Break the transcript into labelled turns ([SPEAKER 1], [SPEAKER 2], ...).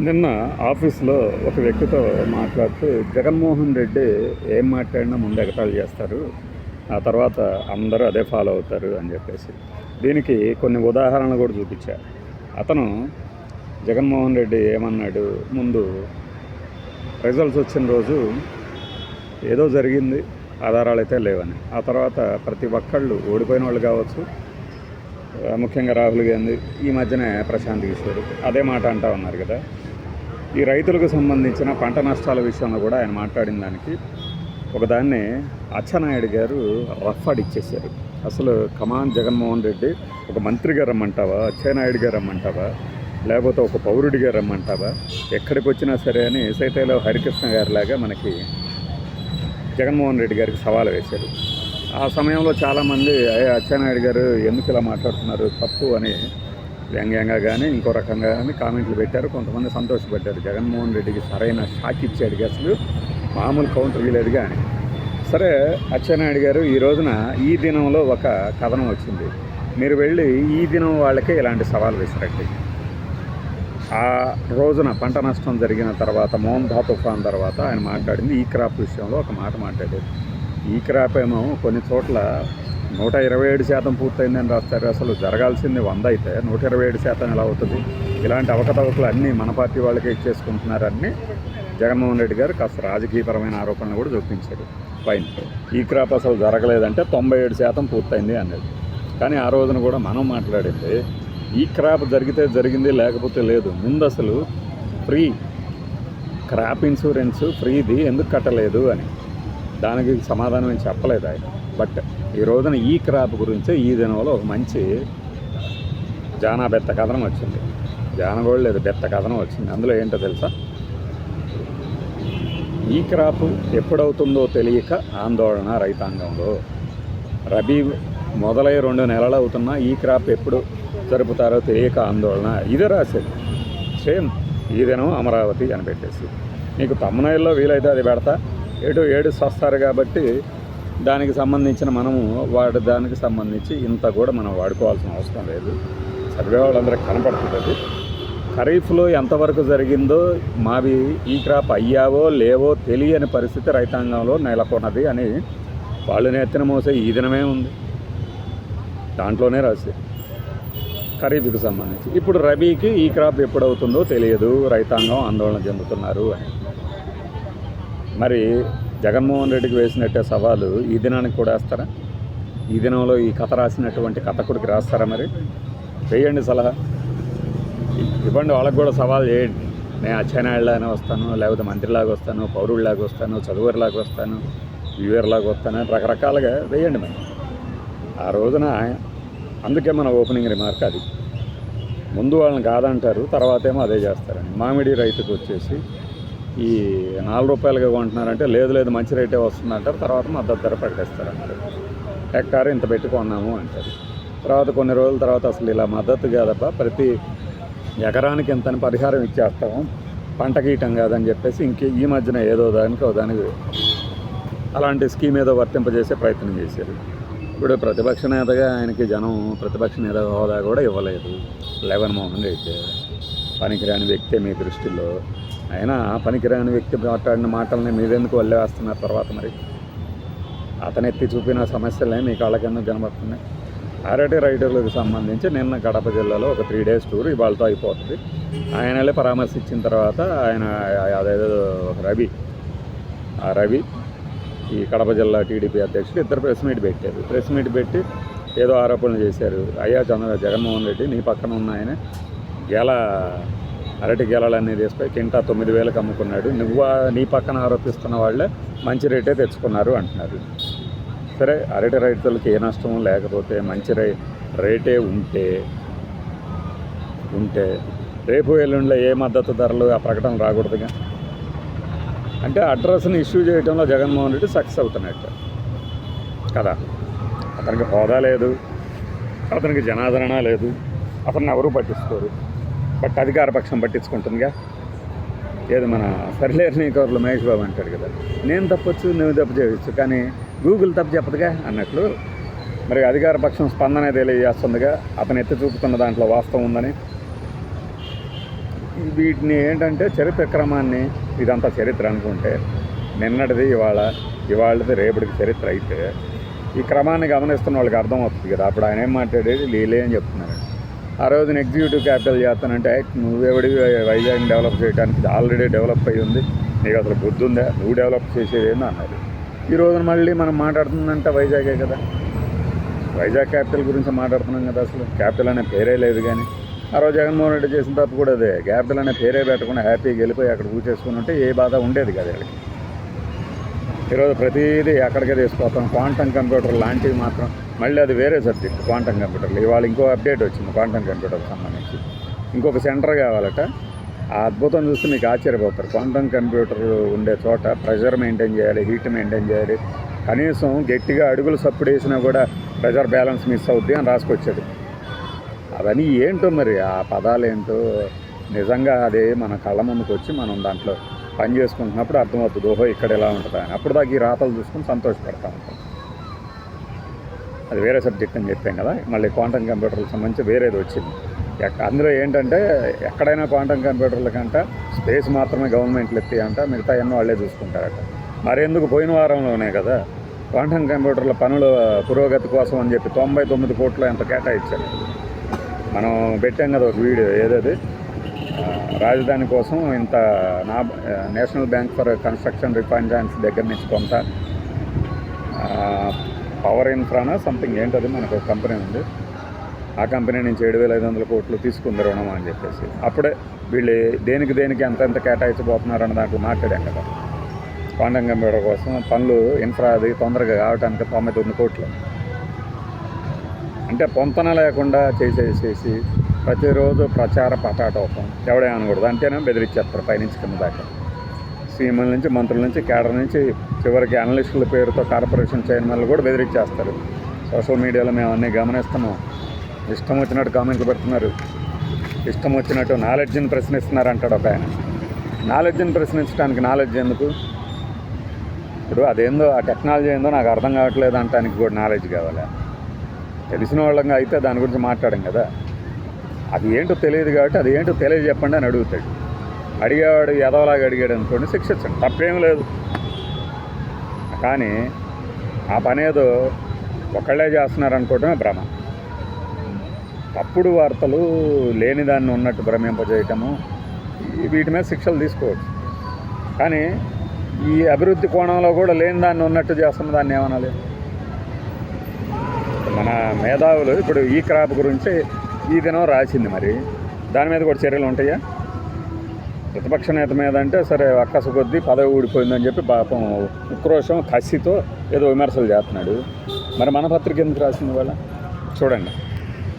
[SPEAKER 1] నిన్న ఆఫీస్లో ఒక వ్యక్తితో మాట్లాడుతూ జగన్మోహన్ రెడ్డి ఏం మాట్లాడినా ముందు ఎగతాళి చేస్తారు, ఆ తర్వాత అందరూ అదే ఫాలో అవుతారు అని చెప్పేసి దీనికి కొన్ని ఉదాహరణలు కూడా చూపించారు. అతను జగన్మోహన్ రెడ్డి ఏమన్నాడు, ముందు రిజల్ట్స్ వచ్చిన రోజు ఏదో జరిగింది, ఆధారాలు అయితే లేవని. ఆ తర్వాత ప్రతి ఒక్కళ్ళు ఓడిపోయిన వాళ్ళు కావచ్చు, ముఖ్యంగా రాహుల్ గాంధీ, ఈ మధ్యనే ప్రశాంత్ కిషోర్ అదే మాట అంటూ ఉన్నారు కదా. ఈ రైతులకు సంబంధించిన పంట నష్టాల విషయంలో కూడా ఆయన మాట్లాడిన దానికి ఒకదాన్ని అచ్చెన్నాయుడు గారు రఫ్ ఇచ్చేశారు. అసలు కమాన్ జగన్మోహన్ రెడ్డి, ఒక మంత్రిగా రమ్మంటావా, అచ్చెన్నాయుడు గారు రమ్మంటావా, లేకపోతే ఒక పౌరుడిగా రమ్మంటావా, ఎక్కడికి వచ్చినా సరే అని సైతేలో హరికృష్ణ గారిలాగా మనకి జగన్మోహన్ రెడ్డి గారికి సవాల్ వేశారు. ఆ సమయంలో చాలామంది అచ్చెన్నాయుడు గారు ఎందుకు ఇలా మాట్లాడుతున్నారు, తప్పు అని వ్యంగ్యంగా కానీ ఇంకో రకంగా కానీ కామెంట్లు పెట్టారు. కొంతమంది సంతోషపడ్డారు, జగన్మోహన్ రెడ్డికి సరైన షాక్ ఇచ్చాడు, అసలు మామూలు కౌంటర్ ఇవ్వలేదు. కానీ సరే, అచ్చెన్నాయుడు గారు ఈ రోజున ఈ దినంలో ఒక కథనం వచ్చింది, మీరు వెళ్ళి ఈ దినం వాళ్ళకే ఇలాంటి సవాల్ వేసిరండి. ఆ రోజున పంట నష్టం జరిగిన తర్వాత, మోంధా తుఫాన్ తర్వాత ఆయన మాట్లాడింది ఈ క్రాప్ విషయంలో ఒక మాట మాట్లాడారు. ఈ క్రాప్ ఏమో కొన్ని చోట్ల 127% పూర్తయిందని రాస్తారు. అసలు జరగాల్సింది 100 అయితే 127% ఎలా అవుతుంది? ఇలాంటి అవకతవకలు అన్నీ మన పార్టీ వాళ్ళకే ఇచ్చేసుకుంటున్నారని జగన్మోహన్ రెడ్డి గారు కాస్త రాజకీయపరమైన ఆరోపణలు కూడా చూపించారు. ఫైన్, ఈ క్రాప్ అసలు జరగలేదంటే 97% పూర్తయింది అన్నది. కానీ ఆ రోజున కూడా మనం మాట్లాడింది ఈ క్రాప్ జరిగితే జరిగింది, లేకపోతే లేదు. ముందు అసలు ఫ్రీ క్రాప్ ఇన్సూరెన్స్ ఫ్రీది ఎందుకు కట్టలేదు అని, దానికి సమాధానం ఏం చెప్పలేదు ఆయన. బట్ ఈ రోజున ఈ క్రాప్ గురించి ఈ దినంలో ఒక మంచి బెత్త కథనం వచ్చింది. కూడా లేదు, బెత్త కథనం వచ్చింది. అందులో ఏంటో తెలుసా, ఈ క్రాప్ ఎప్పుడవుతుందో తెలియక ఆందోళన రైతాంగంలో. రబీ మొదలై 2 నెలలు అవుతున్నా ఈ క్రాప్ ఎప్పుడు జరుపుతారో తెలియక ఆందోళన. ఇదే రాసేది సేమ్ ఈ దినం అమరావతి అని పెట్టేసి. నీకు తమ్మునైల్లో వీలైతే అది పెడతా, ఏడు వస్తారు కాబట్టి దానికి సంబంధించిన మనము దానికి సంబంధించి ఇంత కూడా మనం వాడుకోవాల్సిన అవసరం లేదు. చదివే వాళ్ళందరికీ కనపడుతుంది. అది ఖరీఫ్లో ఎంతవరకు జరిగిందో, మావి ఈ క్రాప్ అయ్యావో లేవో తెలియని పరిస్థితి రైతాంగంలో నెలకొన్నది అని వాళ్ళు నెత్తిన మోసే ఈ దినమే ఉంది, దాంట్లోనే రాసి ఖరీఫ్కి సంబంధించి. ఇప్పుడు రబీకి ఈ క్రాప్ ఎప్పుడవుతుందో తెలియదు, రైతాంగం ఆందోళన చెందుతున్నారు అని. మరి జగన్మోహన్ రెడ్డికి వేసినట్టే సవాలు ఈ దినానికి కూడా వేస్తారా? ఈ దినంలో ఈ కథ రాసినటువంటి కథకుడికి రాస్తారా? మరి వేయండి, సలహా ఇవ్వండి, వాళ్ళకు కూడా సవాల్ చేయండి. నేను అచ్చెన్నాయుడులాగానే వస్తాను, లేకపోతే మంత్రిలాగా వస్తాను, పౌరుడిలాగా వస్తాను, చదువులాగా వస్తాను, వ్యూవర్లాగా వస్తాను, రకరకాలుగా వేయండి. మరి ఆ రోజున అందుకే మన ఓపెనింగ్ రిమార్క్ అది. ముందు వాళ్ళని కాదంటారు, తర్వాత ఏమో అదే చేస్తారని. మామిడి రైతుకు వచ్చేసి ఈ 4 రూపాయలుగా కొంటున్నారంటే లేదు మంచి రేటే వస్తుందంటారు, తర్వాత మద్దతు ధర ప్రకటిస్తారంటారు. హెక్టార్ ఇంత పెట్టుకున్నాము అంటారు. తర్వాత కొన్ని రోజుల తర్వాత అసలు ఇలా మద్దతు కాదబ్బా, ప్రతి ఎకరానికి ఎంతని పరిహారం ఇచ్చేస్తాము, పంట గీయటం కాదని చెప్పేసి ఈ మధ్యన ఏదో దానికి అలాంటి స్కీమ్ ఏదో వర్తింపజేసే ప్రయత్నం చేశారు. ఇప్పుడు ప్రతిపక్ష నేతగా ఆయనకి జనం ప్రతిపక్ష నేత హోదా కూడా ఇవ్వలేదు. జగన్మోహన్ రెడ్డి పనికిరాని వ్యక్తే మీ దృష్టిలో. అయినా పనికిరాని వ్యక్తి మాట్లాడిన మాటల్ని మీరెందుకు వల్లేస్తున్నారు? తర్వాత మరి అతను ఎత్తి చూపిన సమస్యలే మీ కాళ్ళకెందుకు కనబడుతున్నాయి? అరటి రైతులకు సంబంధించి నిన్న కడప జిల్లాలో ఒక 3 days టూర్ ఇవాళతో అయిపోతుంది. ఆయనలే పరామర్శించిన తర్వాత ఆయన అదేదో రవి ఈ కడప జిల్లా టీడీపీ అధ్యక్షుడు ఇద్దరు ప్రెస్ మీట్ పెట్టి ఏదో ఆరోపణలు చేశారు. అయ్యా జగన్మోహన్ రెడ్డి, నీ పక్కన ఉన్న ఆయన అరటి గెలలన్నీ తీసుకొని కింటా 9,000కి అమ్ముకున్నాడు, నీ పక్కన ఆరోపిస్తున్న వాళ్ళే మంచి రేటే తెచ్చుకున్నారు అంటున్నారు. సరే, అరటి రైతులకు ఏ నష్టము లేకపోతే మంచి రేటే ఉంటే రేపు ఎల్లుండిలో ఏ మద్దతు ధరలు ఆ ప్రకటన రాకూడదుగా. అంటే అడ్రస్ని ఇష్యూ చేయడంలో జగన్మోహన్ రెడ్డి సక్సెస్ అవుతున్నట్టు కదా. అతనికి హోదా లేదు, అతనికి జనాదరణ లేదు, అతన్ని ఎవరూ పట్టించుకోరు. బట్ అధికార పక్షం పట్టించుకుంటుందిగా. ఏది మన సరిలేరు నీకవర్లు మహేష్ బాబు అంటాడు కదా, నేను తప్పొచ్చు నువ్వు తప్పు చేయవచ్చు కానీ గూగుల్ తప్పు చెప్పదుగా అన్నట్లు. మరి అధికార పక్షం స్పందన తెలియజేస్తుందిగా, అతను ఎత్తి చూపుతున్న దాంట్లో వాస్తవం ఉందని. వీటిని ఏంటంటే చరిత్ర క్రమాన్ని ఇదంతా చరిత్ర అనుకుంటే నిన్నటిది ఇవాళది రేపటికి చరిత్ర అయితే ఈ క్రమాన్ని గమనిస్తున్న వాళ్ళకి అర్థమవుతుంది కదా. అప్పుడు ఆయన ఏం మాట్లాడేది లీలే అని చెప్తున్నాడు. ఆ రోజున ఎగ్జిక్యూటివ్ క్యాపిటల్ చేస్తానంటే నువ్వెవడి వైజాగ్ డెవలప్ చేయడానికి ఆల్రెడీ డెవలప్ అయ్యి ఉంది, నీకు అసలు బుద్ధి ఉందా, నువ్వు డెవలప్ చేసేది ఏందో అన్నారు. ఈ రోజున మళ్ళీ మనం మాట్లాడుతుందంటే వైజాగే కదా, వైజాగ్ క్యాపిటల్ గురించి మాట్లాడుతున్నాం కదా. అసలు క్యాపిటల్ అనే పేరే లేదు. కానీ ఆ రోజు జగన్మోహన్ రెడ్డి చేసిన తప్పు కూడా అదే, క్యాపిటల్ అనే పేరే పెట్టకుండా హ్యాపీగా వెళ్ళిపోయి అక్కడ కూర్చేసుకుని ఉంటే ఏ బాధ ఉండేది కదా వీళ్ళకి. ఈరోజు ప్రతిదీ అక్కడికే తీసుకుపోతాం. క్వాంటమ్ కంప్యూటర్ లాంటివి మాత్రం మళ్ళీ అది వేరే సబ్జెక్ట్. క్వాంటమ్ కంప్యూటర్లు ఇవాళ ఇంకో అప్డేట్ వచ్చింది క్వాంటమ్ కంప్యూటర్కి సంబంధించి. ఇంకొక సెంటర్ కావాలట. ఆ అద్భుతం చూస్తే మీకు ఆశ్చర్యపోతారు. క్వాంటమ్ కంప్యూటర్ ఉండే చోట ప్రెషర్ మెయింటైన్ చేయాలి, హీట్ మెయింటైన్ చేయాలి. కనీసం గట్టిగా అడుగులు సప్పుడు వేసినా కూడా ప్రెషర్ బ్యాలెన్స్ మిస్ అవుద్ది అని రాసుకొచ్చాడు. అవన్నీ ఏంటో మరి ఆ పదాలు ఏంటో నిజంగా అదే మన కళ్ళ ముందుకు వచ్చి మనం దాంట్లో పని చేసుకుంటున్నప్పుడు అర్థమవుతుంది, ఓహో ఇక్కడ ఎలా ఉంటుందా అని. అప్పుడు దాకా ఈ రాతలు చూసుకుని సంతోషపడతా ఉంటాం. అది వేరే సబ్జెక్ట్ అని చెప్పాం కదా. మళ్ళీ క్వాంటమ్ కంప్యూటర్లకు సంబంధించి వేరేది వచ్చింది. అందులో ఏంటంటే ఎక్కడైనా క్వాంటమ్ కంప్యూటర్ల కంటే స్పేస్ మాత్రమే గవర్నమెంట్లు ఎత్తి అంట, మిగతా ఎన్నో వాళ్ళే చూసుకుంటారట. మరెందుకు పోయిన వారంలోనే కదా క్వాంటమ్ కంప్యూటర్ల పనుల పురోగతి కోసం అని చెప్పి 99 కోట్లు ఎంత కేటాయించారు. మనం పెట్టాం కదా ఒక వీడియో, ఏదది రాజధాని కోసం ఇంత national bank for construction refinance దగ్గర నుంచి కొంత పవర్ ఇన్ఫ్రానా సంథింగ్ ఏంటది మనకు ఒక కంపెనీ ఉంది, ఆ కంపెనీ నుంచి 7,500 కోట్లు తీసుకుంది రుణం అని చెప్పేసి. అప్పుడే వీళ్ళు దేనికి ఎంత కేటాయించబోతున్నారు అన్న దాంట్లో మాట్లాడాం కదా. క్వాంటమ్ కంప్యూటర్ కోసం పనులు ఇన్ఫ్రా అది తొందరగా కావడానికి 99 కోట్లు. అంటే పొంతన లేకుండా చేసేసేసి ప్రతిరోజు ప్రచార పటాటోపం ఎవడేమనకూడదు అంటేనే బెదిరించేస్తారు పైనుంచి కింద దాకా. సీఎంల నుంచి, మంత్రుల నుంచి, కేడర్ నుంచి, చివరికి అనలిస్టుల పేరుతో కార్పొరేషన్ చైర్మన్లు కూడా బెదిరించేస్తారు. సోషల్ మీడియాలో మేము అన్నీ గమనిస్తున్నాం. ఇష్టం వచ్చినట్టు కామెంట్లు పెడుతున్నారు, ఇష్టం వచ్చినట్టు నాలెడ్జ్ని ప్రశ్నిస్తున్నారు అంటాడు ఒక ఆయన. నాలెడ్జ్ని ప్రశ్నించడానికి నాలెడ్జ్ ఎందుకు? ఇప్పుడు అదేందో ఆ టెక్నాలజీ ఏందో నాకు అర్థం కావట్లేదు అంటానికి కూడా నాలెడ్జ్ కావాలా? తెలిసిన వాళ్ళంగా అయితే దాని గురించి మాట్లాడం కదా. అది ఏంటో తెలియదు కాబట్టి అది ఏంటో తెలియజెప్పండి అని అడుగుతాడు. అడిగేవాడు ఎదవలాగా అడిగాడు అనుకోండి, శిక్షించండి, తప్పేం లేదు. కానీ ఆ పనేదో ఒకళ్ళే చేస్తున్నారు అనుకోవటమే భ్రమ. తప్పుడు వార్తలు లేని దాన్ని ఉన్నట్టు భ్రమింపజేయటము, వీటి మీద శిక్షలు తీసుకోవచ్చు. కానీ ఈ అభివృద్ధి కోణంలో కూడా లేని దాన్ని ఉన్నట్టు చేస్తున్న దాన్ని ఏమనాలి? మన మేధావులు ఇప్పుడు ఈ క్రాప్ గురించి ఈ దినం రాసింది, మరి దాని మీద కూడా చర్యలు ఉంటాయా? ప్రతిపక్ష నేత మీద అంటే సరే అక్కసు కొద్దీ పదవి ఊడిపోయిందని చెప్పి పాపం ఉక్రోషం కసితో ఏదో విమర్శలు చేస్తున్నాడు. మరి మన పత్రిక ఎందుకు రాసింది వాళ్ళ చూడండి.